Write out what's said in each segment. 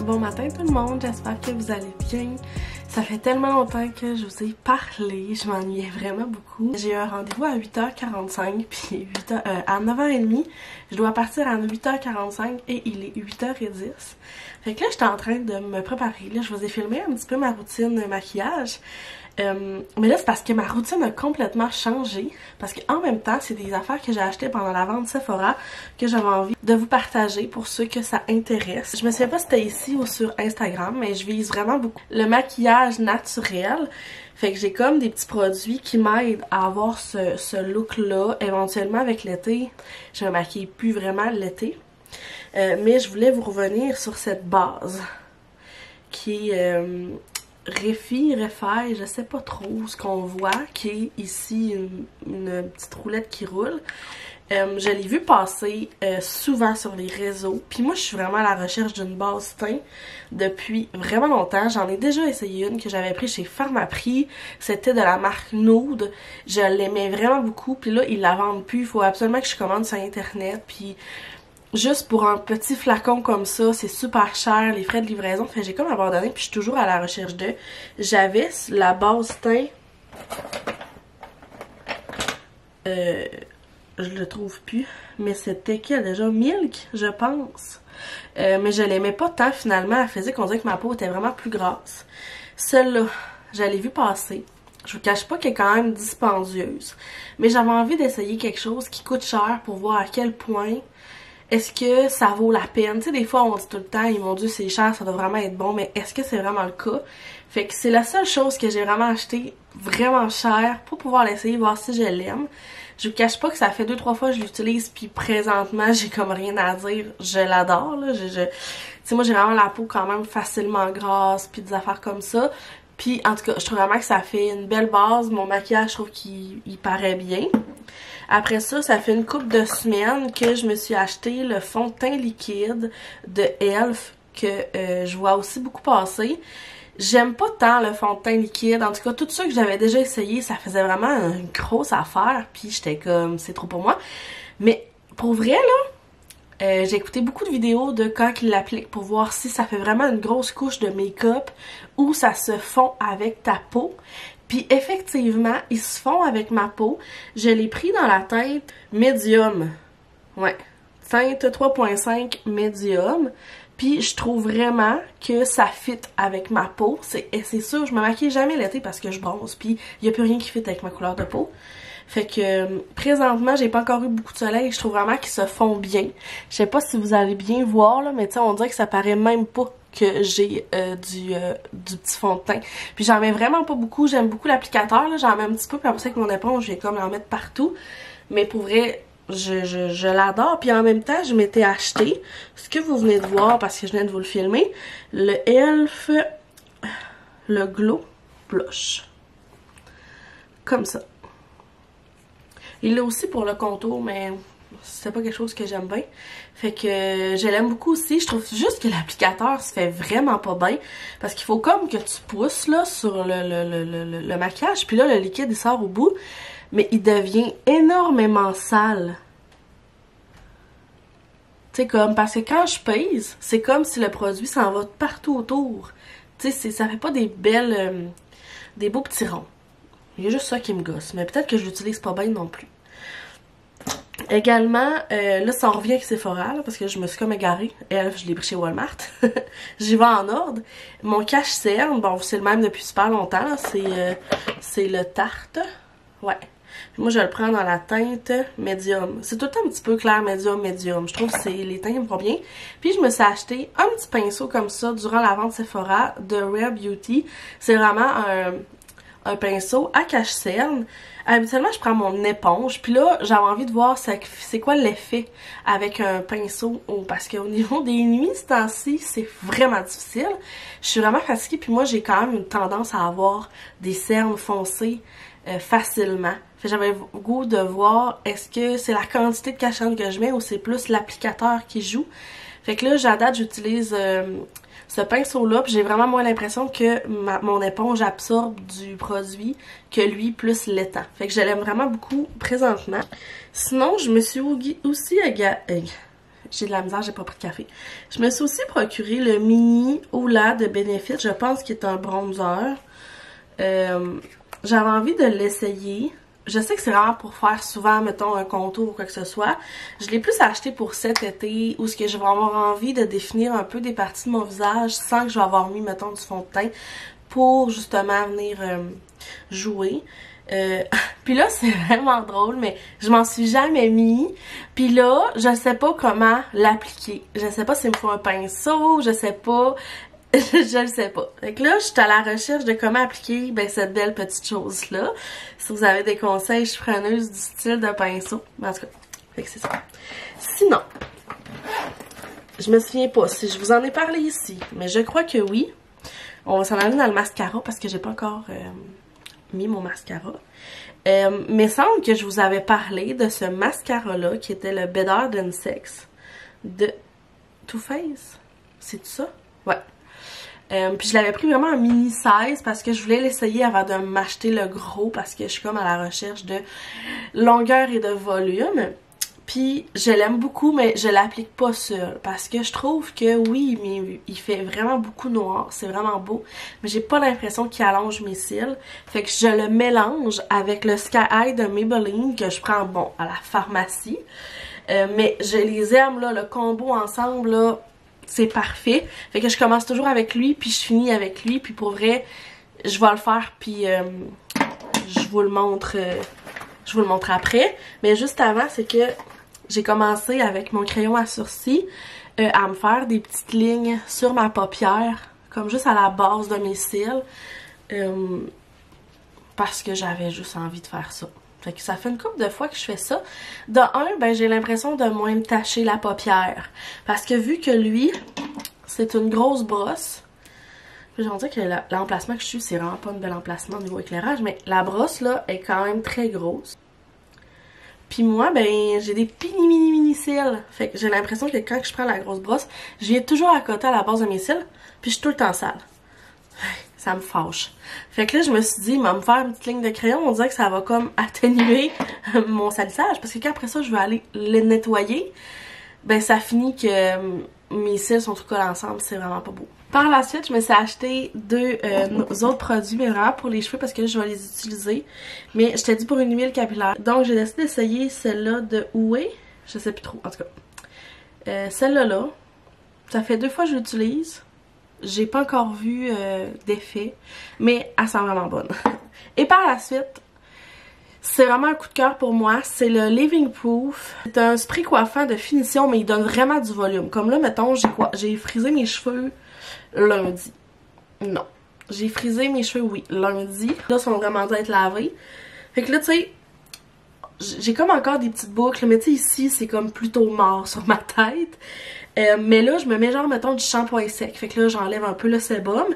Bon matin tout le monde, j'espère que vous allez bien. Ça fait tellement longtemps que je vous ai parlé, je m'ennuyais vraiment beaucoup. J'ai eu un rendez-vous à 8h45 puis à 9h30. Je dois partir à 8h45 et il est 8h10. Fait que là, j'étais en train de me préparer. Là, je vous ai filmé un petit peu ma routine de maquillage. Mais là, c'est parce que ma routine a complètement changé. Parce qu'en même temps, c'est des affaires que j'ai achetées pendant la vente Sephora que j'avais envie de vous partager pour ceux que ça intéresse. Je me souviens pas si c'était ici ou sur Instagram, mais je vise vraiment beaucoup le maquillage naturel. Fait que j'ai comme des petits produits qui m'aident à avoir ce look-là. Éventuellement, avec l'été, je me maquille plus vraiment l'été. Mais je voulais vous revenir sur cette base qui est... Refi, je sais pas trop ce qu'on voit, qui est ici une petite roulette qui roule. Je l'ai vu passer souvent sur les réseaux. Puis moi, je suis vraiment à la recherche d'une base teint depuis vraiment longtemps. J'en ai déjà essayé une que j'avais pris chez Pharmaprix. C'était de la marque Nude. Je l'aimais vraiment beaucoup. Puis là, ils la vendent plus. Il faut absolument que je commande sur Internet. Puis... juste pour un petit flacon comme ça, c'est super cher, les frais de livraison. Fait que j'ai comme abandonné, puis je suis toujours à la recherche de. J'avais la base teint. Je le trouve plus. Mais c'était quelle déjà? Milk, je pense. Mais je l'aimais pas tant finalement. Elle faisait qu'on dirait que ma peau était vraiment plus grasse. Celle-là, je l'ai vue passer. Je vous cache pas qu'elle est quand même dispendieuse. Mais j'avais envie d'essayer quelque chose qui coûte cher pour voir à quel point... est-ce que ça vaut la peine? Tu sais, des fois, on dit tout le temps, mon Dieu, c'est cher, ça doit vraiment être bon, mais est-ce que c'est vraiment le cas? Fait que c'est la seule chose que j'ai vraiment acheté vraiment cher pour pouvoir l'essayer, voir si je l'aime. Je vous cache pas que ça fait 2-3 fois que je l'utilise, puis présentement, j'ai comme rien à dire. Je l'adore, là. Tu sais, moi, j'ai vraiment la peau quand même facilement grasse, puis des affaires comme ça. Puis, en tout cas, je trouve vraiment que ça fait une belle base. Mon maquillage, je trouve qu'il paraît bien. Après ça, ça fait une couple de semaines que je me suis acheté le fond de teint liquide de Elf que je vois aussi beaucoup passer. J'aime pas tant le fond de teint liquide. En tout cas, tout ça que j'avais déjà essayé, ça faisait vraiment une grosse affaire. Puis j'étais comme, c'est trop pour moi. Mais pour vrai, là, j'ai écouté beaucoup de vidéos de quand ils l'appliquent pour voir si ça fait vraiment une grosse couche de make-up ou ça se fond avec ta peau. Puis effectivement, ils se font avec ma peau. Je l'ai pris dans la teinte médium. Ouais, teinte 3.5 médium. Puis je trouve vraiment que ça fit avec ma peau. C'est sûr, je me maquille jamais l'été parce que je bronze. Puis il n'y a plus rien qui fit avec ma couleur de peau. Fait que présentement, j'ai pas encore eu beaucoup de soleil. Je trouve vraiment qu'ils se font bien. Je sais pas si vous allez bien voir, là, mais tu sais, on dirait que ça paraît même pas que j'ai du petit fond de teint. Puis j'en mets vraiment pas beaucoup. J'aime beaucoup l'applicateur. J'en mets un petit peu, puis après ça, avec mon éponge, je vais comme l'en mettre partout. Mais pour vrai, je l'adore. Puis en même temps, je m'étais acheté ce que vous venez de voir, parce que je viens de vous le filmer, le Elf, le Glow Blush. Comme ça. Il l'a aussi pour le contour, mais c'est pas quelque chose que j'aime bien. Fait que je l'aime beaucoup aussi. Je trouve juste que l'applicateur se fait vraiment pas bien. Parce qu'il faut comme que tu pousses là sur le maquillage. Puis là, le liquide, il sort au bout. Mais il devient énormément sale. Tu sais, comme, parce que quand je pèse, c'est comme si le produit s'en va partout autour. Tu sais, ça fait pas des belles... des beaux petits ronds. Il y a juste ça qui me gosse. Mais peut-être que je l'utilise pas bien non plus. Également, là, ça en revient avec Sephora, là, parce que je me suis comme égarée. Elf, je l'ai pris chez Walmart. J'y vais en ordre. Mon cache-cerne, bon, c'est le même depuis super longtemps. C'est le Tarte. Ouais. Moi, je le prends dans la teinte médium. C'est tout le temps un petit peu clair, médium, médium. Je trouve que les teintes me vont bien. Puis, je me suis acheté un petit pinceau comme ça durant la vente Sephora de Rare Beauty. C'est vraiment un pinceau à cache-cerne. Habituellement, je prends mon éponge. Puis là, j'avais envie de voir c'est quoi l'effet avec un pinceau. Parce qu'au niveau des nuits, ce temps-ci, c'est vraiment difficile. Je suis vraiment fatiguée. Puis moi, j'ai quand même une tendance à avoir des cernes foncées facilement. Fait j'avais le goût de voir est-ce que c'est la quantité de cache-cerne que je mets ou c'est plus l'applicateur qui joue. Fait que là, à date, j'utilise ce pinceau-là, puis j'ai vraiment moins l'impression que mon éponge absorbe du produit que lui plus l'étend. Fait que je l'aime vraiment beaucoup présentement. Sinon, je me suis aussi j'ai de la misère, j'ai pas pris de café. Je me suis aussi procuré le mini Ola de Benefit, je pense qu'il est un bronzer. J'avais envie de l'essayer. Je sais que c'est vraiment pour faire souvent, mettons, un contour ou quoi que ce soit. Je l'ai plus acheté pour cet été où ce que je vais avoir envie de définir un peu des parties de mon visage sans que je vais avoir mis, mettons, du fond de teint pour justement venir jouer. Puis là, c'est vraiment drôle, mais je m'en suis jamais mis. Puis là, je sais pas comment l'appliquer. Je sais pas s'il me faut un pinceau, je sais pas... je le sais pas. Fait que là, je suis à la recherche de comment appliquer cette belle petite chose-là. Si vous avez des conseils, je suis preneuse du style de pinceau. En tout cas, fait que c'est ça. Sinon, je me souviens pas si je vous en ai parlé ici, mais je crois que oui. On va s'en aller dans le mascara parce que j'ai pas encore mis mon mascara. Mais il semble que je vous avais parlé de ce mascara-là qui était le Better Than Sex de Too Faced. C'est tout ça? Ouais. Puis je l'avais pris vraiment en mini size parce que je voulais l'essayer avant de m'acheter le gros parce que je suis comme à la recherche de longueur et de volume. Puis je l'aime beaucoup mais je l'applique pas seule parce que je trouve que oui, mais il fait vraiment beaucoup noir, c'est vraiment beau, mais j'ai pas l'impression qu'il allonge mes cils. Fait que je le mélange avec le Sky High de Maybelline que je prends bon à la pharmacie. Mais je les aime là, le combo ensemble là. C'est parfait. Fait que je commence toujours avec lui, puis je finis avec lui. Puis pour vrai, je vais le faire, puis je vous le montre après. Mais juste avant, c'est que j'ai commencé avec mon crayon à sourcils à me faire des petites lignes sur ma paupière, comme juste à la base de mes cils. Parce que j'avais juste envie de faire ça. Fait que ça fait une couple de fois que je fais ça. De un, j'ai l'impression de moins me tacher la paupière. Parce que vu que lui, c'est une grosse brosse. Je vais dire que l'emplacement que je suis, c'est vraiment pas un bel emplacement au niveau éclairage. Mais la brosse, là, est quand même très grosse. Puis moi, j'ai des mini cils. Fait que j'ai l'impression que quand je prends la grosse brosse, je viens toujours à côté à la base de mes cils. Puis je suis tout le temps sale. Ça me fâche. Fait que là, je me suis dit, il va me faire une petite ligne de crayon. On dirait que ça va comme atténuer mon salissage. Parce que quand après ça, je vais aller le nettoyer, ça finit que mes cils sont tout collés ensemble. C'est vraiment pas beau. Par la suite, je me suis acheté deux autres produits, mais vraiment pour les cheveux parce que là, je vais les utiliser. Mais je t'ai dit pour une huile capillaire. Donc, j'ai décidé d'essayer celle-là de Ouai. Je sais plus trop, en tout cas. Celle-là, ça fait 2 fois que je l'utilise. J'ai pas encore vu d'effet, mais elle sent vraiment bonne. Et par la suite, c'est vraiment un coup de cœur pour moi, c'est le Living Proof. C'est un spray coiffant de finition, mais il donne vraiment du volume. Comme là, mettons, j'ai frisé mes cheveux lundi. Non. J'ai frisé mes cheveux, oui, lundi. Là, ils sont vraiment dû être lavés. Fait que là, tu sais, j'ai comme encore des petites boucles, mais tu sais, ici, c'est comme plutôt mort sur ma tête. Mais là, je me mets genre, mettons, du shampoing sec. Fait que là, j'enlève un peu le sébum.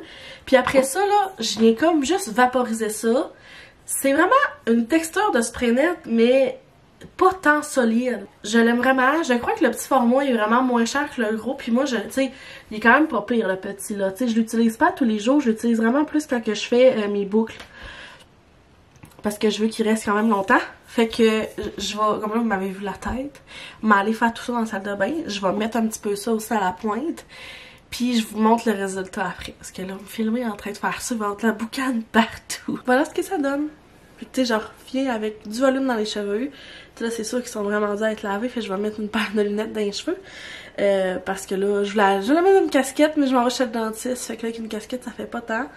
Puis après ça, là, je viens comme juste vaporiser ça. C'est vraiment une texture de spray net, mais pas tant solide. Je l'aime vraiment. Je crois que le petit format est vraiment moins cher que le gros. Puis moi, tu sais, il est quand même pas pire, le petit, là. Tu sais, je l'utilise pas tous les jours. Je l'utilise vraiment plus quand que je fais mes boucles. Parce que je veux qu'il reste quand même longtemps. Fait que je vais, comme là vous m'avez vu la tête, m'aller faire tout ça dans la salle de bain. Je vais mettre un petit peu ça aussi à la pointe. Puis je vous montre le résultat après. Parce que là, me filmer en train de faire ça, va être la boucane partout. Voilà ce que ça donne. Puis tu sais, je reviens avec du volume dans les cheveux. Puis là, c'est sûr qu'ils sont vraiment durs à être lavés. Fait que je vais mettre une paire de lunettes dans les cheveux. Parce que là, je vais mettre une casquette, mais je m'en vais chez le dentiste. Fait que là, avec une casquette, ça fait pas tant.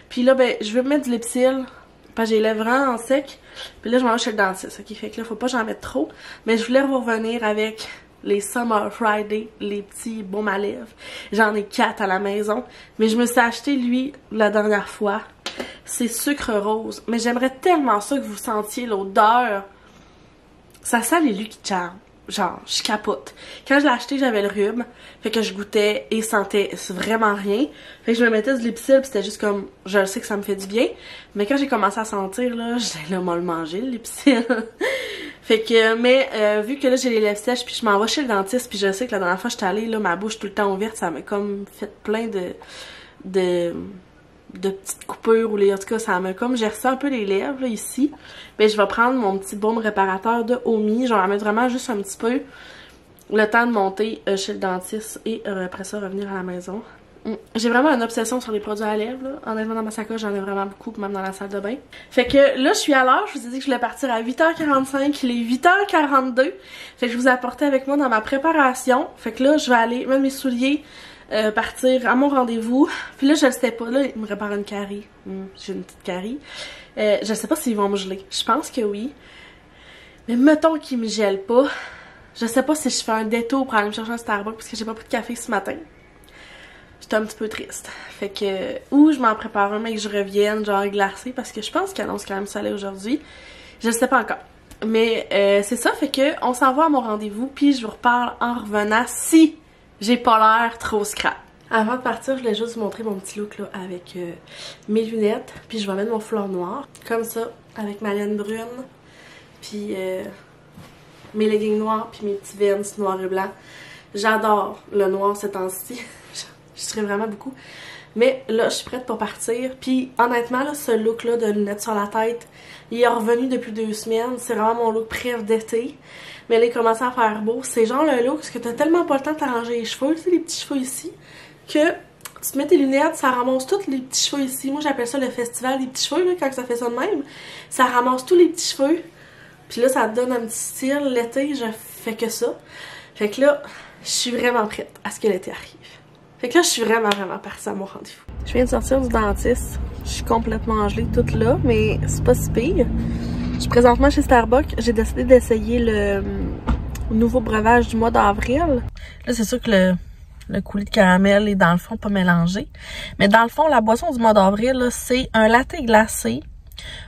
Puis là, je vais mettre du Lipsil. Parce que j'ai les lèvres vraiment en sec. Puis là, je m'en vais chez le dentiste. Ok, fait que là, faut pas que j'en mette trop. Mais je voulais revenir avec les Summer Friday, les petits baumes à lèvres. J'en ai 4 à la maison. Mais je me suis acheté, lui, la dernière fois. C'est sucre rose. Mais j'aimerais tellement ça que vous sentiez l'odeur. Ça sent les Lucky Charms. Genre, je capote. Quand je l'ai acheté, j'avais le rhume. Fait que je goûtais et sentais vraiment rien. Fait que je me mettais du Lipsil, puis c'était juste comme, je le sais que ça me fait du bien. Mais quand j'ai commencé à sentir, là, j'ai là, moi le manger, le Lipsil. Fait que, mais vu que là, j'ai les lèvres sèches, puis je m'en vais chez le dentiste, puis je sais que la dernière fois, j'étais allée, là, ma bouche tout le temps ouverte, ça m'a comme fait plein de petites coupures, ou en tout cas, ça m'a comme gercé un peu les lèvres, là, ici. Mais je vais prendre mon petit baume réparateur de Omi, je vais en mettre vraiment juste un petit peu. le temps de monter chez le dentiste et après ça revenir à la maison. J'ai vraiment une obsession sur les produits à lèvres, là. Honnêtement, dans ma sacoche, j'en ai vraiment beaucoup, même dans la salle de bain. Fait que là, je suis à l'heure. Je vous ai dit que je voulais partir à 8h45. Il est 8h42. Fait que je vous ai apporté avec moi dans ma préparation. Fait que là, je vais aller mettre mes souliers, partir à mon rendez-vous. Puis là, je le sais pas. Là, il me répare une carie. J'ai une petite carie. Je sais pas s'ils vont me geler. Je pense que oui. Mais mettons qu'ils me gèlent pas. Je sais pas si je fais un détour pour aller me chercher un Starbucks parce que j'ai pas pris de café ce matin. J'étais un petit peu triste. Fait que, ou je m'en prépare un, mais que je revienne, genre glacé, parce que je pense qu'il annonce quand même soleil aujourd'hui. Je ne sais pas encore. Mais c'est ça, fait que on s'en va à mon rendez-vous, puis je vous reparle en revenant si j'ai pas l'air trop scrap. Avant de partir, je voulais juste vous montrer mon petit look là avec mes lunettes, puis je vais mettre mon foulard noir, comme ça, avec ma laine brune, puis mes leggings noirs, puis mes petits Vans noirs et blancs. J'adore le noir ces temps-ci. Je serais vraiment beaucoup. Mais là, je suis prête pour partir. Puis honnêtement, là, ce look-là de lunettes sur la tête, il est revenu depuis 2 semaines. C'est vraiment mon look préf d'été. Mais là, il commence à faire beau. C'est genre le look parce que t'as tellement pas le temps de t'arranger les cheveux, tu sais, les petits cheveux ici, que tu te mets tes lunettes, ça ramasse tous les petits cheveux ici. Moi, j'appelle ça le festival des petits cheveux, là, quand ça fait ça de même. Ça ramasse tous les petits cheveux. Puis là, ça te donne un petit style. L'été, je fais que ça. Fait que là, je suis vraiment prête à ce que l'été arrive. Fait que là, je suis vraiment partie à mon rendez-vous. Je viens de sortir du dentiste. Je suis complètement gelée toute là, mais c'est pas si pire. Je suis présentement chez Starbucks. J'ai décidé d'essayer le nouveau breuvage du mois d'avril. Là, c'est sûr que le coulis de caramel est dans le fond pas mélangé. Mais dans le fond, la boisson du mois d'avril, c'est un latte glacé,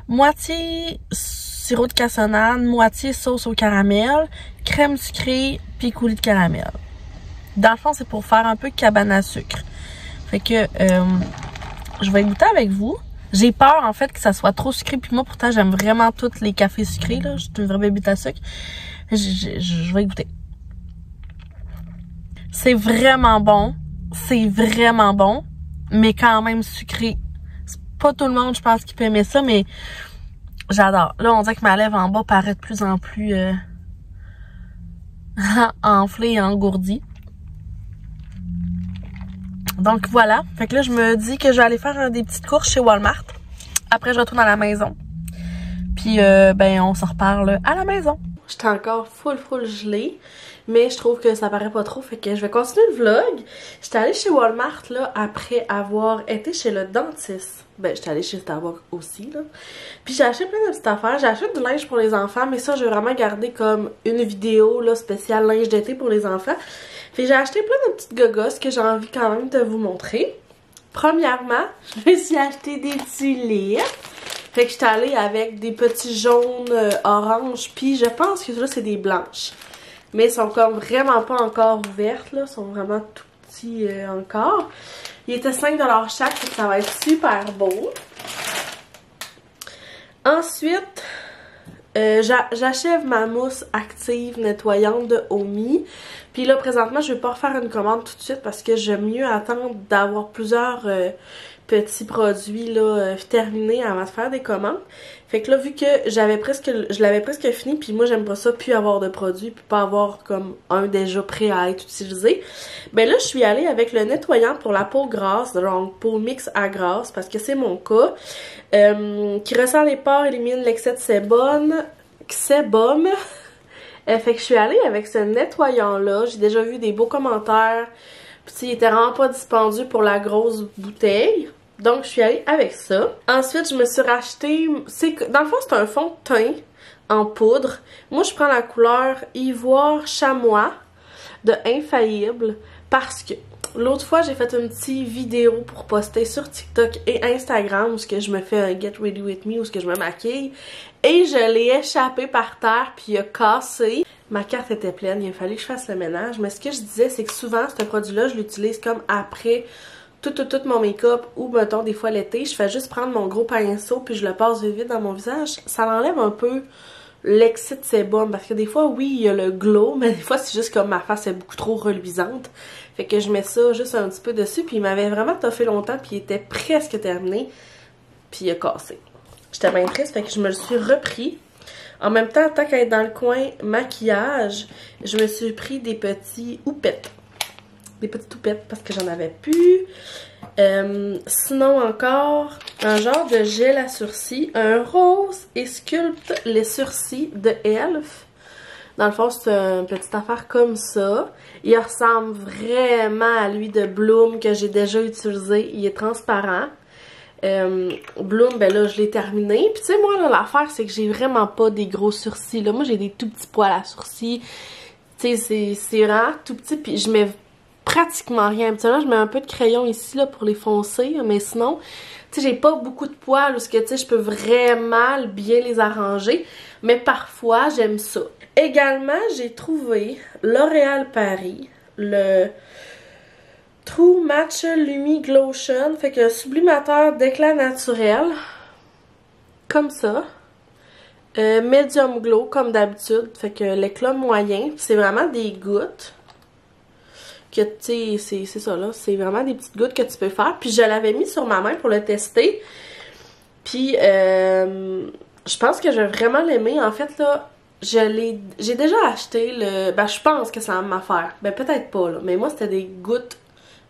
moitié sirop de cassonade, moitié sauce au caramel, crème sucrée, puis coulis de caramel. Dans le fond, c'est pour faire un peu cabane à sucre. Fait que je vais goûter avec vous. J'ai peur, en fait, que ça soit trop sucré. Puis moi, pourtant, j'aime vraiment tous les cafés sucrés, là. Je suis une vraie bébite à sucre. Je vais goûter. C'est vraiment bon. C'est vraiment bon. Mais quand même sucré. C'est pas tout le monde, je pense, qui peut aimer ça, mais j'adore. Là, on dirait que ma lèvre en bas paraît de plus en plus enflée et engourdie. Donc voilà, fait que là je me dis que je vais aller faire des petites courses chez Walmart. Après je retourne à la maison. Puis ben on s'en reparle à la maison. J'étais encore full gelée, mais je trouve que ça paraît pas trop, fait que je vais continuer le vlog. J'étais allée chez Walmart là après avoir été chez le dentiste. Ben j'étais allée chez Starbucks aussi là. Puis j'ai acheté plein de petites affaires. J'ai acheté du linge pour les enfants, mais ça je vais vraiment garder comme une vidéo là spéciale linge d'été pour les enfants. Fait que j'ai acheté plein de petites gogosses que j'ai envie quand même de vous montrer. Premièrement, je me suis acheté des tulipes. Fait que j'étais allée avec des petits jaunes orange. Puis je pense que là c'est des blanches. Mais elles sont comme vraiment pas encore ouvertes là. Elles sont vraiment tout petits encore. Il était 5$ chaque, fait que ça va être super beau. Ensuite, j'achève ma mousse active nettoyante de Omi. Puis là, présentement, je vais pas refaire une commande tout de suite parce que j'aime mieux attendre d'avoir plusieurs petits produits là terminés avant de faire des commandes. Fait que là, vu que je l'avais presque fini, puis moi j'aime pas ça, puis avoir de produits, puis pas avoir comme un déjà prêt à être utilisé. Ben là, je suis allée avec le nettoyant pour la peau grasse, donc peau mix à grasse, parce que c'est mon cas, qui resserre les pores, élimine l'excès de sébum. Fait que je suis allée avec ce nettoyant-là. J'ai déjà vu des beaux commentaires. Puis il était vraiment pas dispendieux pour la grosse bouteille. Donc je suis allée avec ça. Ensuite, je me suis racheté... Dans le fond, c'est un fond de teint en poudre. Moi, je prends la couleur Ivoire Chamois de Infaillible parce que l'autre fois, j'ai fait une petite vidéo pour poster sur TikTok et Instagram où je me fais un Get Ready With Me, où je me maquille. Et je l'ai échappé par terre puis il a cassé. Ma carte était pleine, il a fallu que je fasse le ménage. Mais ce que je disais, c'est que souvent, ce produit-là, je l'utilise comme après tout mon make-up ou, mettons, des fois l'été. Je fais juste prendre mon gros pinceau puis je le passe vite dans mon visage. Ça enlève un peu l'excès de sébum. Parce que des fois, oui, il y a le glow, mais des fois, c'est juste comme ma face est beaucoup trop reluisante. Fait que je mets ça juste un petit peu dessus. Puis il m'avait vraiment toffé longtemps puis il était presque terminé. Puis il a cassé. J'étais bien triste, fait que je me le suis repris. En même temps, tant qu'à être dans le coin maquillage, je me suis pris des petits houpettes. Des petites houpettes parce que j'en avais plus. Sinon encore, un genre de gel à sourcils. Un rose et sculpte les sourcils de Elf. Dans le fond, c'est une petite affaire comme ça. Il ressemble vraiment à lui de Bloom que j'ai déjà utilisé. Il est transparent. Bloom, ben là, je l'ai terminé. Puis tu sais, moi, là, l'affaire, c'est que j'ai vraiment pas des gros sourcils. Là. Moi, j'ai des tout petits poils à sourcils. Tu sais, c'est vraiment tout petit. Puis je mets pratiquement rien. Habituellement, je mets un peu de crayon ici, là, pour les foncer. Mais sinon, tu sais, j'ai pas beaucoup de poils. Parce que, tu sais, je peux vraiment bien les arranger. Mais parfois, j'aime ça. Également, j'ai trouvé L'Oréal Paris, le True Match Lumi Glotion, fait que sublimateur d'éclat naturel, comme ça. Medium glow, comme d'habitude, fait que l'éclat moyen, c'est vraiment des gouttes. Que tu sais, c'est ça là, c'est vraiment des petites gouttes que tu peux faire. Puis je l'avais mis sur ma main pour le tester. Puis je pense que je vais vraiment l'aimer. En fait là, j'ai déjà acheté le... Ben, je pense que c'est la même affaire. Ben, peut-être pas, là. Mais moi, c'était des gouttes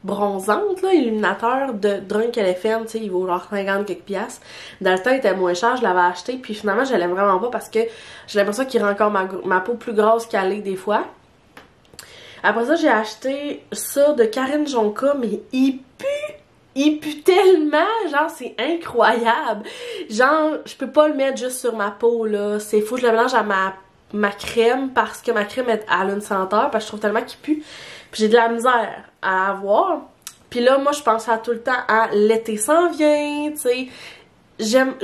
bronzantes, là, illuminateur de Drunk Elephant, tu sais, il vaut genre 50 quelques piastres. Dans le temps, il était moins cher, je l'avais acheté, puis finalement, je l'aime vraiment pas parce que j'ai l'impression qu'il rend encore ma peau plus grosse qu'elle est des fois. Après ça, j'ai acheté ça de Karine Jonka, mais il pue tellement, genre c'est incroyable. Genre, je peux pas le mettre juste sur ma peau là, c'est fou, je le mélange à ma crème parce que ma crème elle a une senteur, parce que je trouve tellement qu'il pue. Puis j'ai de la misère à avoir. Puis là, moi je pense tout le temps à l'été s'en vient, tu sais. J'aime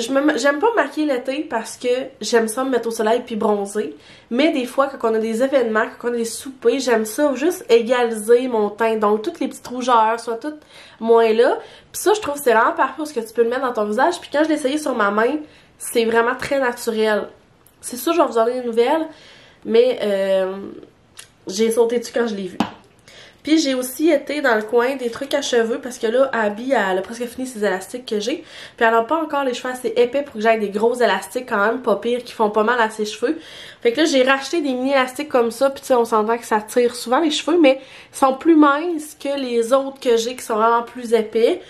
pas maquiller l'été parce que j'aime ça me mettre au soleil puis bronzer. Mais des fois, quand on a des événements, quand on a des soupers, j'aime ça juste égaliser mon teint. Donc, toutes les petites rougeurs soient toutes moins là. Puis ça, je trouve que c'est vraiment parfait parce que tu peux le mettre dans ton visage. Puis quand je l'ai essayé sur ma main, c'est vraiment très naturel. C'est sûr, je vais vous donner des nouvelles. Mais j'ai sauté dessus quand je l'ai vu. Puis j'ai aussi été dans le coin des trucs à cheveux parce que là, Abby, elle a presque fini ses élastiques que j'ai. Puis elle a pas encore les cheveux assez épais pour que j'aille des gros élastiques quand même pas pires qui font pas mal à ses cheveux. Fait que là, j'ai racheté des mini élastiques comme ça. Puis tu sais, on s'entend que ça tire souvent les cheveux, mais ils sont plus minces que les autres que j'ai qui sont vraiment plus épais.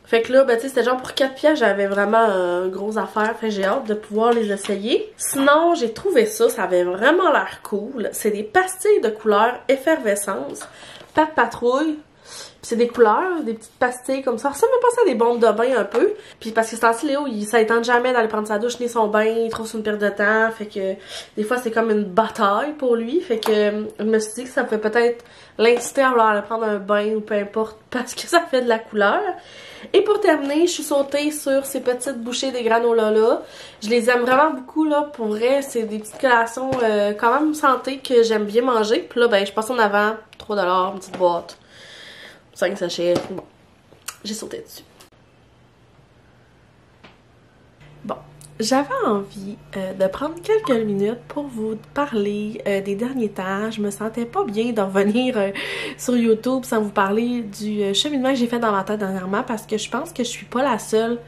Fait que là, ben tu sais, c'était genre pour 4 piastres, j'avais vraiment une grosse affaire. Fait que j'ai hâte de pouvoir les essayer. Sinon, j'ai trouvé ça, ça avait vraiment l'air cool. C'est des pastilles de couleur effervescence. Pas de patrouille. C'est des couleurs, des petites pastilles comme ça. Ça me passe à des bombes de bain un peu. Puis parce que c'est ainsi, Léo, ça tente jamais d'aller prendre sa douche ni son bain, il trouve c'est une perte de temps. Fait que des fois c'est comme une bataille pour lui. Fait que je me suis dit que ça pouvait peut-être l'inciter à vouloir aller prendre un bain ou peu importe parce que ça fait de la couleur. Et pour terminer, je suis sautée sur ces petites bouchées de granola là. Je les aime vraiment beaucoup là. Pour vrai, c'est des petites collations quand même santé que j'aime bien manger. Puis là, ben je passe en avant, 3$, une petite boîte. 5 sachets, bon, j'ai sauté dessus. Bon, j'avais envie de prendre quelques minutes pour vous parler des derniers temps. Je me sentais pas bien de revenir sur YouTube sans vous parler du cheminement que j'ai fait dans ma tête dernièrement parce que je pense que je suis pas la seule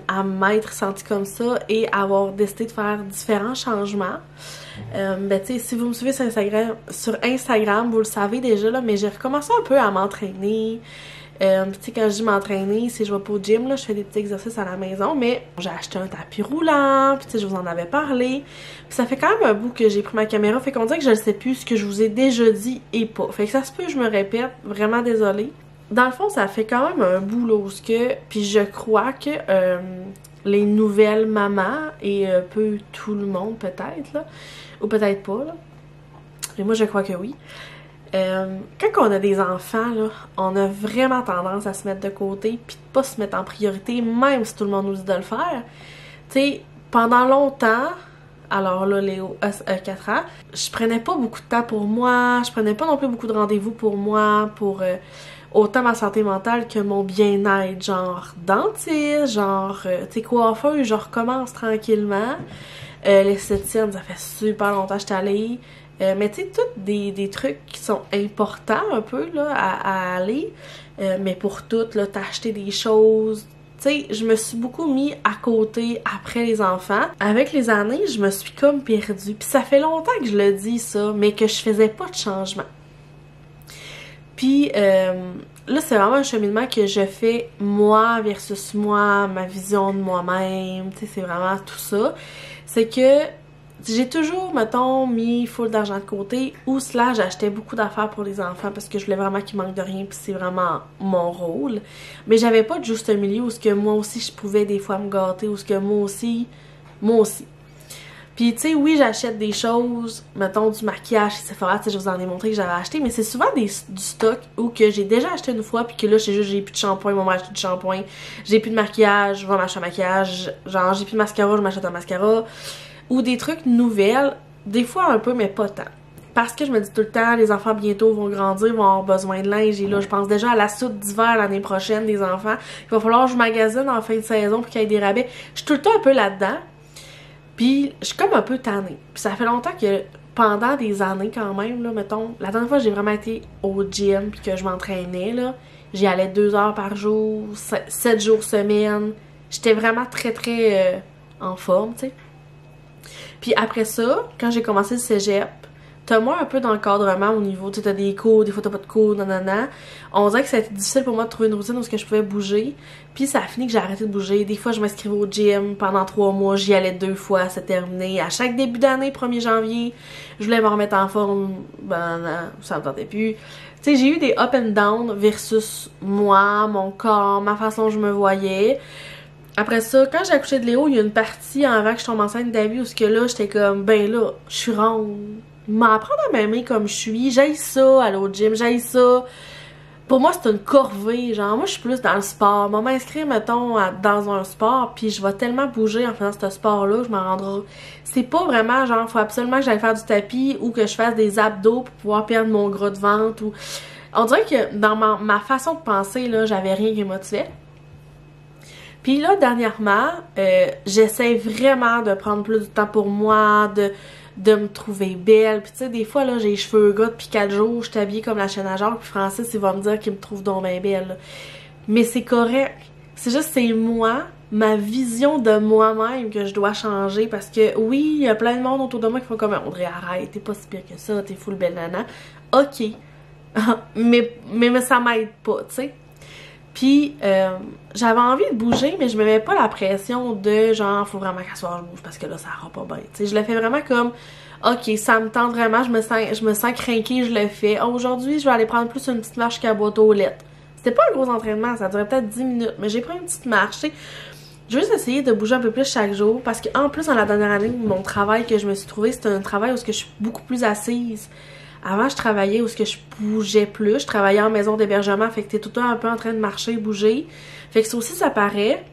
à m'être sentie comme ça et avoir décidé de faire différents changements. Ben tu sais, si vous me suivez sur Instagram, vous le savez déjà là, mais j'ai recommencé un peu à m'entraîner. Tu sais, quand je dis m'entraîner, c'est je vais pas au gym, là, je fais des petits exercices à la maison, mais j'ai acheté un tapis roulant, puis tu sais, je vous en avais parlé. Puis ça fait quand même un bout que j'ai pris ma caméra, fait qu'on dirait que je ne sais plus ce que je vous ai déjà dit et pas. Fait que ça se peut, je me répète, vraiment désolée. Dans le fond, ça fait quand même un bout là, puis je crois que les nouvelles mamans, et peu tout le monde peut-être, là, ou peut-être pas, là, mais moi je crois que oui. Quand on a des enfants, là, on a vraiment tendance à se mettre de côté puis de pas se mettre en priorité, même si tout le monde nous dit de le faire. Tu sais, pendant longtemps, alors là, Léo a 4 ans, je prenais pas beaucoup de temps pour moi, je prenais pas non plus beaucoup de rendez-vous pour moi, pour autant ma santé mentale que mon bien-être, genre dentiste, genre, tu sais, coiffeuse, je recommence tranquillement. L'esthéticienne, ça fait super longtemps que je suis allée. Mais tu sais, tous des trucs qui sont importants un peu là, à aller. Mais pour tout, là, t'acheter des choses, tu sais, je me suis beaucoup mis à côté après les enfants. Avec les années, je me suis comme perdue. Puis ça fait longtemps que je le dis ça, mais que je faisais pas de changement. Puis là, c'est vraiment un cheminement que je fais moi versus moi, ma vision de moi-même, tu sais, c'est vraiment tout ça. C'est que j'ai toujours, mettons, mis full d'argent de côté ou j'achetais beaucoup d'affaires pour les enfants parce que je voulais vraiment qu'ils manquent de rien puis c'est vraiment mon rôle. Mais j'avais pas de juste milieu où ce que moi aussi je pouvais des fois me gâter, où ce que moi aussi. Puis tu sais, oui, j'achète des choses, mettons du maquillage, Sephora, tu sais, je vous en ai montré que j'avais acheté, mais c'est souvent du stock ou que j'ai déjà acheté une fois puis que là, j'ai plus de shampoing, ils vont m'acheter du shampoing, j'ai plus de maquillage, je vais m'acheter un maquillage, genre j'ai plus de mascara, je m'achète un mascara. Ou des trucs nouvelles, des fois un peu, mais pas tant. Parce que je me dis tout le temps, les enfants bientôt vont grandir, vont avoir besoin de linge. Et là, je pense déjà à la soupe d'hiver l'année prochaine des enfants. Il va falloir que je magasine en fin de saison pour qu'il y ait des rabais. Je suis tout le temps un peu là-dedans. Puis, je suis comme un peu tannée. Puis ça fait longtemps que, pendant des années quand même, là, mettons, la dernière fois que j'ai vraiment été au gym puis que je m'entraînais, là, j'y allais 2 heures par jour, 7 jours semaine. J'étais vraiment très, très en forme, tu sais. Puis après ça, quand j'ai commencé le cégep, t'as moins un peu d'encadrement au niveau, tu sais, t'as des cours, des fois t'as pas de cours, nanana. On dirait que ça a été difficile pour moi de trouver une routine où je pouvais bouger. Puis ça a fini que j'ai arrêté de bouger. Des fois, je m'inscrivais au gym pendant 3 mois, j'y allais 2 fois, c'est terminé. À chaque début d'année, 1er janvier, je voulais me remettre en forme, ben non, ça me tentait plus. Tu sais, j'ai eu des up and down versus moi, mon corps, ma façon dont je me voyais. Après ça, quand j'ai accouché de Léo, il y a une partie avant que je tombe enceinte de Davy où ce que là, j'étais comme, ben là, je suis ronde. M'apprendre à m'aimer comme je suis, j'haïs ça, aller au gym, j'haïs ça. Pour moi, c'est une corvée, genre, moi, je suis plus dans le sport. Moi, m'inscrire, mettons, dans un sport, puis je vais tellement bouger en faisant ce sport-là, je m'en rendrai. C'est pas vraiment, genre, faut absolument que j'aille faire du tapis ou que je fasse des abdos pour pouvoir perdre mon gras de ventre ou... On dirait que dans ma façon de penser, là, j'avais rien qui me motivait. Puis là, dernièrement, j'essaie vraiment de prendre plus de temps pour moi, de me trouver belle. Puis tu sais, des fois, là, j'ai les cheveux gras depuis 4 jours, je suis habillée comme la chaîne à Jacques, puis Francis, il va me dire qu'il me trouve donc bien belle. Là. Mais c'est correct. C'est juste, c'est moi, ma vision de moi-même que je dois changer, parce que oui, il y a plein de monde autour de moi qui font comme « Audrey, arrête, t'es pas si pire que ça, t'es full belle nana. » Ok. mais ça m'aide pas, tu sais. Puis, j'avais envie de bouger, mais je me mets pas la pression de genre, faut vraiment qu'à soir je bouge parce que là, ça ira pas bien. Tu sais, je le fais vraiment comme, ok, ça me tente vraiment, je me sens craquée, je le fais. Oh, aujourd'hui, je vais aller prendre plus une petite marche qu'à boîte aux lettres. C'était pas un gros entraînement, ça durait peut-être 10 minutes, mais j'ai pris une petite marche, tu sais. Je veux juste essayer de bouger un peu plus chaque jour parce qu'en plus, dans la dernière année, mon travail que je me suis trouvé, c'était un travail où je suis beaucoup plus assise. Avant, je travaillais où je bougeais plus. Je travaillais en maison d'hébergement, fait que t'es tout le temps un peu en train de marcher, bouger. Fait que ça aussi, ça paraît.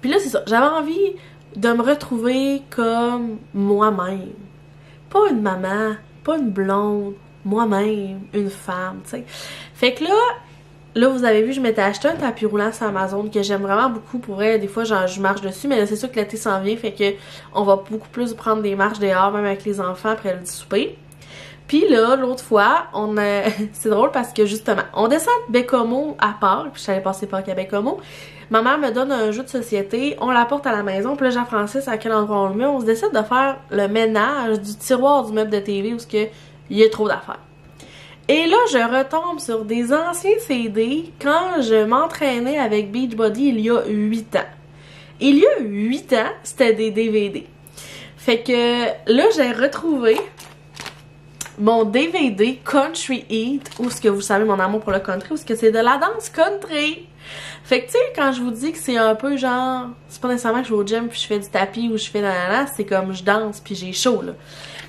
Puis là, c'est ça. J'avais envie de me retrouver comme moi-même. Pas une maman, pas une blonde, moi-même, une femme, tu sais. Fait que là, vous avez vu, je m'étais acheté un tapis roulant sur Amazon que j'aime vraiment beaucoup. Pour vrai, des fois, genre, je marche dessus, mais là, c'est sûr que l'été s'en vient, fait que on va beaucoup plus prendre des marches dehors, même avec les enfants après le souper. Puis là, l'autre fois, c'est drôle parce que justement, on descend de Bécomo à Pâques, puis je suis allée passer Pâques à Bécomo. Ma mère me donne un jeu de société, on l'apporte à la maison, puis là, Jean-Francis, à quel endroit on le met, on se décide de faire le ménage du tiroir du meuble de TV où il y a trop d'affaires. Et là, je retombe sur des anciens CD quand je m'entraînais avec Beachbody il y a 8 ans. Il y a 8 ans, c'était des DVD. Fait que là, j'ai retrouvé mon DVD Country Heat, ou ce que vous savez mon amour pour le country, ou ce que c'est de la danse country. Fait que tu sais, quand je vous dis que c'est un peu genre, c'est pas nécessairement que je vais au gym puis je fais du tapis ou je fais nanana, c'est comme je danse puis j'ai chaud là.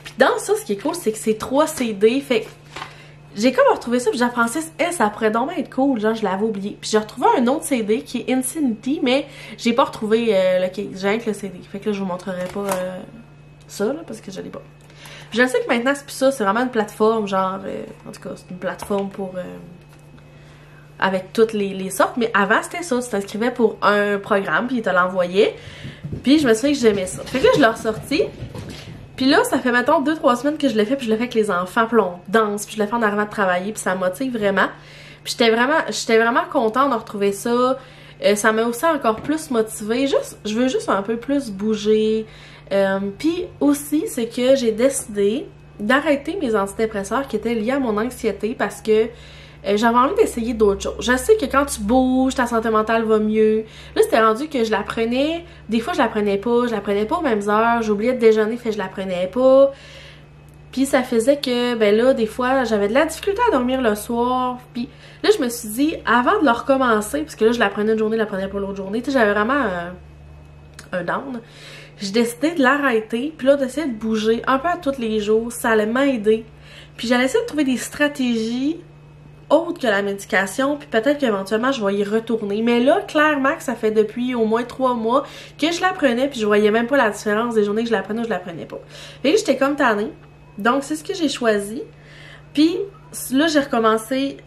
Puis dans ça, ce qui est cool, c'est que c'est 3 CD, fait que j'ai comme retrouvé ça puis Jean-Francis, ça pourrait donc être cool, genre je l'avais oublié. Puis j'ai retrouvé un autre CD qui est Infinity, mais j'ai pas retrouvé le case, j'ai rien que le CD. Fait que là, je vous montrerai pas ça là, parce que je l'ai pas. Je sais que maintenant c'est plus ça, c'est vraiment une plateforme, genre, en tout cas, c'est une plateforme pour, avec toutes les sortes, mais avant c'était ça, tu t'inscrivais pour un programme, puis ils te l'envoyaient, puis je me souviens que j'aimais ça. Fait que là, je l'ai ressorti, puis là, ça fait, mettons, 2-3 semaines que je le fais, puis je le fais avec les enfants, puis on danse, puis je le fais en arrivant de travailler, puis ça me motive vraiment. Puis j'étais vraiment contente de retrouver ça. Ça m'a aussi encore plus motivée. Je veux juste un peu plus bouger. Puis aussi, c'est que j'ai décidé d'arrêter mes antidépresseurs qui étaient liés à mon anxiété parce que j'avais envie d'essayer d'autres choses. Je sais que quand tu bouges, ta santé mentale va mieux. Là, c'était rendu que je la prenais. Des fois, je la prenais pas aux mêmes heures. J'oubliais de déjeuner, fait que je la prenais pas. Puis ça faisait que, ben là, des fois, j'avais de la difficulté à dormir le soir. Puis là, je me suis dit, avant de le recommencer, parce que là, je la prenais une journée, je la prenais pas l'autre journée. Tu sais, j'avais vraiment un down. J'ai décidé de l'arrêter, puis là, d'essayer de bouger un peu à tous les jours. Ça allait m'aider. Puis j'allais essayer de trouver des stratégies autres que la médication, puis peut-être qu'éventuellement, je vais y retourner. Mais là, clairement que ça fait depuis au moins 3 mois que je la prenais, puis je voyais même pas la différence des journées que je la prenais ou je la prenais pas. Et j'étais comme tannée. Donc, c'est ce que j'ai choisi. Puis, là, j'ai recommencé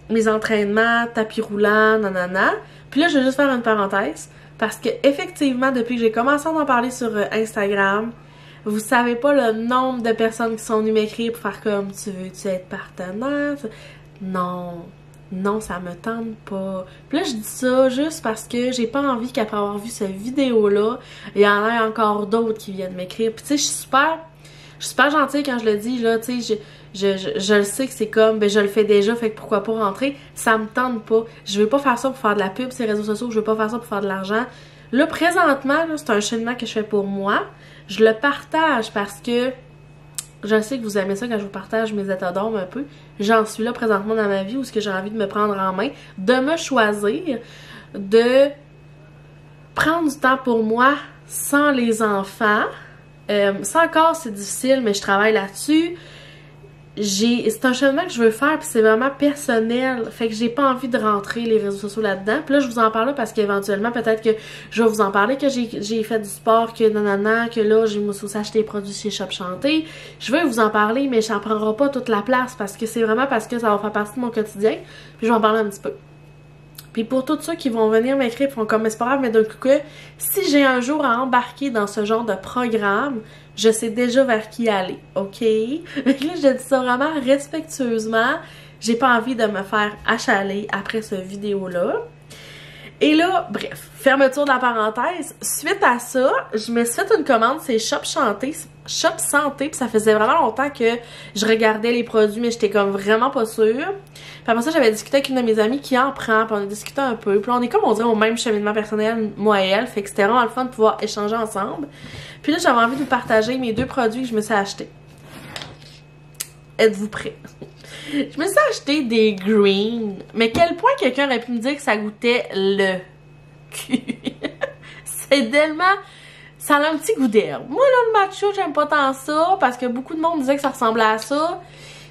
mes entraînements, tapis roulant, nanana. Puis là, je vais juste faire une parenthèse. Parce que, effectivement, depuis que j'ai commencé à en parler sur Instagram, vous savez pas le nombre de personnes qui sont venues m'écrire pour faire comme « Tu veux-tu être partenaire? » Non. Non, ça me tente pas. Puis là, je dis ça juste parce que j'ai pas envie qu'après avoir vu cette vidéo-là, il y en ait encore d'autres qui viennent m'écrire. Puis tu sais, je suis super gentille quand je le dis, là, tu sais, je le sais que c'est comme, ben je le fais déjà, fait que pourquoi pas rentrer, ça me tente pas. Je veux pas faire ça pour faire de la pub sur les réseaux sociaux, je veux pas faire ça pour faire de l'argent. Là, présentement, c'est un cheminement que je fais pour moi. Je le partage parce que je sais que vous aimez ça quand je vous partage mes états d'âme un peu. J'en suis là présentement dans ma vie où est-ce que j'ai envie de me prendre en main, de me choisir, de prendre du temps pour moi sans les enfants. Ça encore, c'est difficile, mais je travaille là-dessus. C'est un cheminement que je veux faire, puis c'est vraiment personnel. Fait que j'ai pas envie de rentrer les réseaux sociaux là-dedans. Puis là, je vous en parle là parce qu'éventuellement, peut-être que je vais vous en parler, que j'ai fait du sport, que nanana, que là, j'ai aussi acheté des produits chez Shop Chanté. Je vais vous en parler, mais ça en prendra pas toute la place parce que c'est vraiment parce que ça va faire partie de mon quotidien. Puis je vais en parler un petit peu. Puis pour tous ceux qui vont venir m'écrire, font comme c'est pas grave, mais d'un coup que si j'ai un jour à embarquer dans ce genre de programme, je sais déjà vers qui aller, ok? Donc là, je dis ça vraiment respectueusement. J'ai pas envie de me faire achaler après cette vidéo-là. Et là, bref, fermeture de la parenthèse. Suite à ça, je me suis fait une commande, c'est Shop Santé, puis ça faisait vraiment longtemps que je regardais les produits, mais j'étais comme vraiment pas sûre. Puis après ça, j'avais discuté avec une de mes amies qui en prend, puis on a discuté un peu. Puis là, on est comme on dirait au même cheminement personnel, moi et elle, fait que c'était vraiment le fun de pouvoir échanger ensemble. Puis là, j'avais envie de vous partager mes 2 produits que je me suis achetés. Êtes-vous prêts? Je me suis acheté des greens. Mais quel point quelqu'un aurait pu me dire que ça goûtait le cul? C'est tellement... Ça a un petit goût d'herbe. Moi, là, le matcha, j'aime pas tant ça parce que beaucoup de monde disait que ça ressemblait à ça.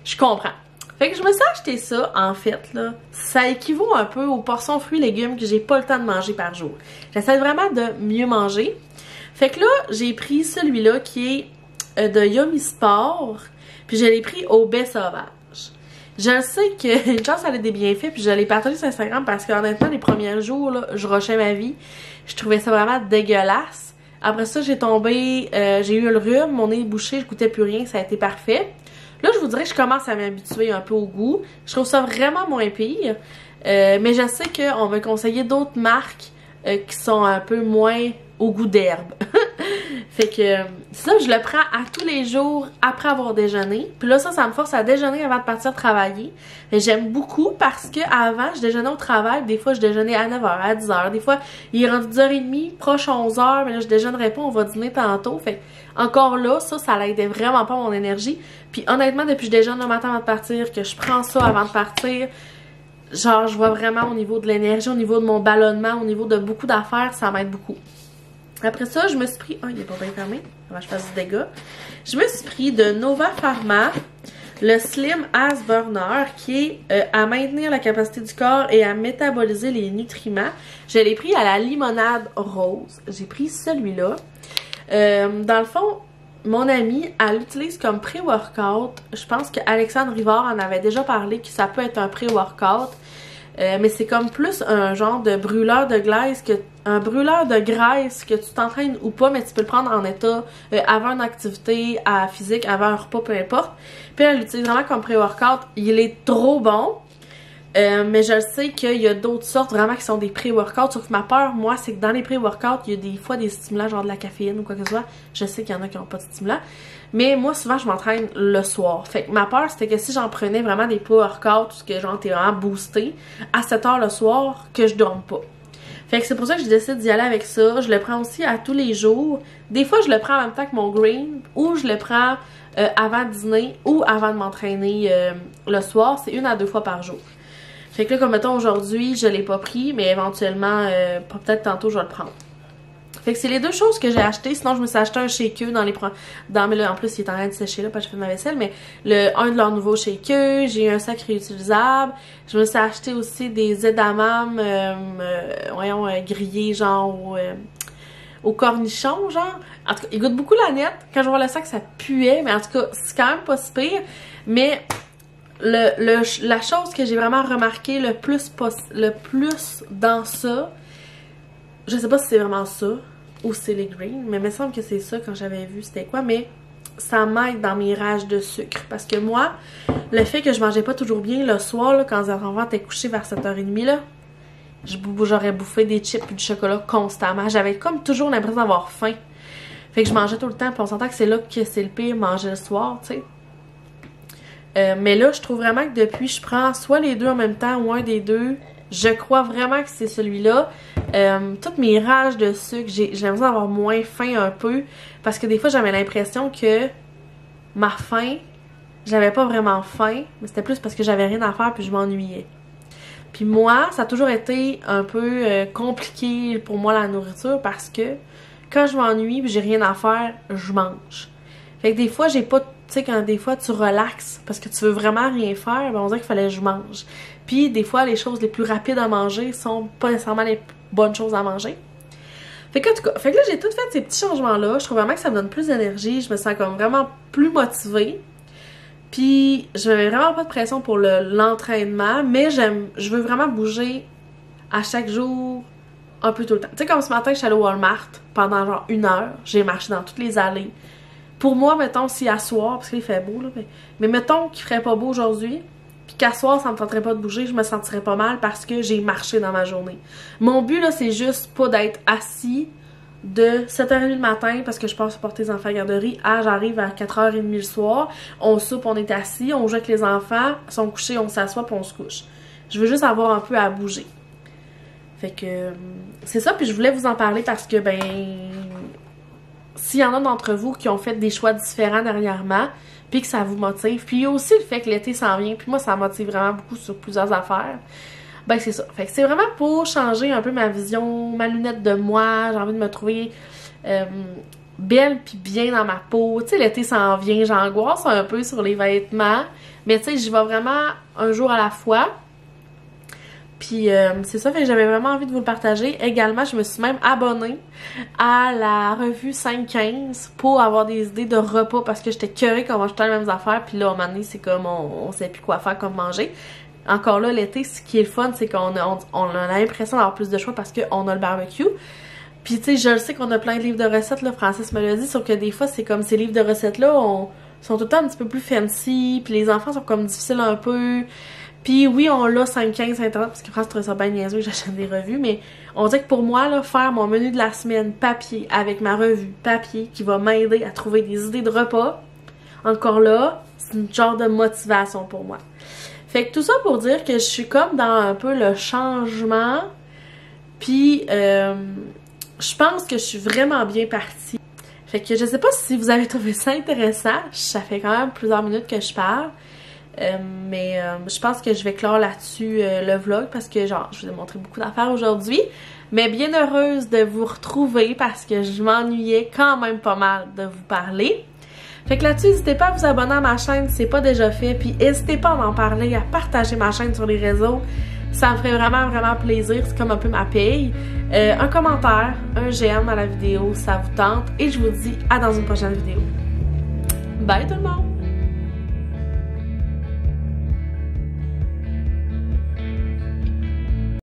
Je comprends. Fait que je me suis acheté ça, en fait, là. Ça équivaut un peu aux portions fruits et légumes que j'ai pas le temps de manger par jour. J'essaie vraiment de mieux manger. Fait que là, j'ai pris celui-là qui est de Yummy Sport. Puis je l'ai pris au baie sauvage. Je sais que une chance, ça a des bienfaits, puis je l'ai partagé sur Instagram parce qu'honnêtement, les premiers jours, là, je rushais ma vie. Je trouvais ça vraiment dégueulasse. Après ça, j'ai eu le rhume, mon nez est bouché, je goûtais plus rien, ça a été parfait. Là, je vous dirais que je commence à m'habituer un peu au goût. Je trouve ça vraiment moins pire. Mais je sais qu'on va conseiller d'autres marques qui sont un peu moins au goût d'herbe. Fait que ça, je le prends à tous les jours après avoir déjeuné. Puis là, ça me force à déjeuner avant de partir travailler. Et j'aime beaucoup parce que avant, je déjeunais au travail. Des fois, je déjeunais à 9h, à 10h. Des fois, il est rendu 10h30, proche 11h. Mais là, je déjeunerai pas, on va dîner tantôt. Fait encore là, ça l'aidait vraiment pas mon énergie. Puis honnêtement, depuis que je déjeune le matin avant de partir, que je prends ça avant de partir, genre, je vois vraiment au niveau de l'énergie, au niveau de mon ballonnement, au niveau de beaucoup d'affaires, ça m'aide beaucoup. Après ça, je me suis pris... Oh, il est pas bien fermé. Avant que je fasse du dégât. Je me suis pris de Nova Pharma, le Slim As Burner, qui est à maintenir la capacité du corps et à métaboliser les nutriments. Je l'ai pris à la limonade rose. J'ai pris celui-là. Dans le fond, mon amie, elle l'utilise comme pré-workout. Je pense qu'Alexandre Rivard en avait déjà parlé, que ça peut être un pré-workout. Mais c'est comme plus un genre de brûleur de glace un brûleur de graisse que tu t'entraînes ou pas, mais tu peux le prendre en état avant une activité physique, avant un repas, peu importe. Puis elle l'utilise vraiment comme pré-workout. Il est trop bon. Mais je le sais qu'il y a d'autres sortes vraiment qui sont des pré-workouts. Sauf que ma peur, moi, c'est que dans les pré-workouts, il y a des fois des stimulants, genre de la caféine ou quoi que ce soit. Je sais qu'il y en a qui n'ont pas de stimulant. Mais moi, souvent, je m'entraîne le soir. Fait que ma peur, c'était que si j'en prenais vraiment des pré-workouts, que genre t'es vraiment boosté, à 7 h le soir, que je dorme pas. Fait que c'est pour ça que je décide d'y aller avec ça. Je le prends aussi à tous les jours. Des fois, je le prends en même temps que mon green, ou je le prends avant dîner, ou avant de m'entraîner le soir. C'est 1 à 2 fois par jour. Fait que là, comme mettons aujourd'hui, je l'ai pas pris, mais éventuellement, peut-être tantôt, je vais le prendre. Fait que c'est les deux choses que j'ai achetées. Sinon, je me suis acheté un shakeux mais là, en plus, il est en train de sécher là, parce que je fais de ma vaisselle, mais un de leurs nouveaux shakeux. J'ai eu un sac réutilisable. Je me suis acheté aussi des edamame, grillés, genre au cornichon, genre. En tout cas, il goûte beaucoup la nette. Quand je vois le sac, ça puait, mais en tout cas, c'est quand même pas si pire. Mais la chose que j'ai vraiment remarqué le plus dans ça, je sais pas si c'est vraiment ça ou c'est les greens, mais il me semble que c'est ça quand j'avais vu c'était quoi, mais ça m'aide dans mes rages de sucre. Parce que moi, le fait que je mangeais pas toujours bien le soir, là, quand les enfants étaient couchés vers 7h30, là, j'aurais bouffé des chips et du chocolat constamment. J'avais comme toujours l'impression d'avoir faim. Fait que je mangeais tout le temps, puis on s'entend que c'est là que c'est le pire, manger le soir, tu sais. Mais là, je trouve vraiment que depuis, je prends soit les deux en même temps ou un des deux. Je crois vraiment que c'est celui-là. Toutes mes rages de sucre, j'ai l'impression d'avoir moins faim un peu. Parce que des fois, j'avais l'impression que ma faim, j'avais pas vraiment faim. Mais c'était plus parce que j'avais rien à faire puis je m'ennuyais. Puis moi, ça a toujours été un peu compliqué pour moi la nourriture. Parce que quand je m'ennuie puis j'ai rien à faire, je mange. Fait que des fois, j'ai pas... Tu sais, quand des fois tu relaxes parce que tu veux vraiment rien faire, ben on dirait qu'il fallait que je mange. Puis des fois, les choses les plus rapides à manger sont pas nécessairement les bonnes choses à manger. Fait que, en tout cas, fait que là, j'ai tout fait ces petits changements-là. Je trouve vraiment que ça me donne plus d'énergie. Je me sens comme vraiment plus motivée. Puis, je n'avais vraiment pas de pression pour l'entraînement, mais je veux vraiment bouger à chaque jour, un peu tout le temps. Tu sais, comme ce matin, je suis allée au Walmart pendant genre 1 heure. J'ai marché dans toutes les allées. Pour moi, mettons, si à soir, parce qu'il fait beau, là, mais mettons qu'il ferait pas beau aujourd'hui, puis qu'à soir, ça me tenterait pas de bouger, je me sentirais pas mal parce que j'ai marché dans ma journée. Mon but, là, c'est juste pas d'être assis de 7h30 le matin, parce que je passe porter les enfants à la garderie, j'arrive à 4h30 le soir, on soupe, on est assis, on joue avec les enfants, ils sont couchés, on s'assoit, puis on se couche. Je veux juste avoir un peu à bouger. Fait que, c'est ça, puis je voulais vous en parler parce que, ben... S'il y en a d'entre vous qui ont fait des choix différents dernièrement, puis que ça vous motive, puis il y a aussi le fait que l'été s'en vient, puis moi ça me motive vraiment beaucoup sur plusieurs affaires, ben c'est ça. Fait que c'est vraiment pour changer un peu ma vision, ma lunette de moi, j'ai envie de me trouver belle puis bien dans ma peau. Tu sais, l'été s'en vient, j'angoisse un peu sur les vêtements, mais tu sais, j'y vais vraiment un jour à la fois. Puis c'est ça, fait que j'avais vraiment envie de vous le partager. Également, je me suis même abonnée à la revue 5-15 pour avoir des idées de repas parce que j'étais curée qu'on mange tout le temps les mêmes affaires. Puis là, à un moment donné, c'est comme on sait plus quoi faire comme manger. Encore là, l'été, ce qui est le fun, c'est qu'on a l'impression d'avoir plus de choix parce qu'on a le barbecue. Puis tu sais, je le sais qu'on a plein de livres de recettes, là, Francis me l'a dit, sauf que des fois, c'est comme ces livres de recettes-là sont tout le temps un petit peu plus fancy, puis les enfants sont comme difficiles un peu. Puis oui, on l'a 5-15 internet parce que France trouve ça bien niaiseux que j'achète des revues, mais on dirait que pour moi, là, faire mon menu de la semaine papier avec ma revue papier qui va m'aider à trouver des idées de repas, encore là, c'est une genre de motivation pour moi. Fait que tout ça pour dire que je suis comme dans un peu le changement, puis je pense que je suis vraiment bien partie. Fait que je sais pas si vous avez trouvé ça intéressant, ça fait quand même plusieurs minutes que je parle. Mais je pense que je vais clore là-dessus le vlog parce que genre je vous ai montré beaucoup d'affaires aujourd'hui, mais bien heureuse de vous retrouver parce que je m'ennuyais quand même pas mal de vous parler. Fait que là-dessus, n'hésitez pas à vous abonner à ma chaîne si c'est pas déjà fait, puis n'hésitez pas à m'en parler, à partager ma chaîne sur les réseaux, ça me ferait vraiment vraiment plaisir, c'est comme un peu ma paye. Un commentaire, un j'aime à la vidéo, ça vous tente, et je vous dis à dans une prochaine vidéo. Bye tout le monde!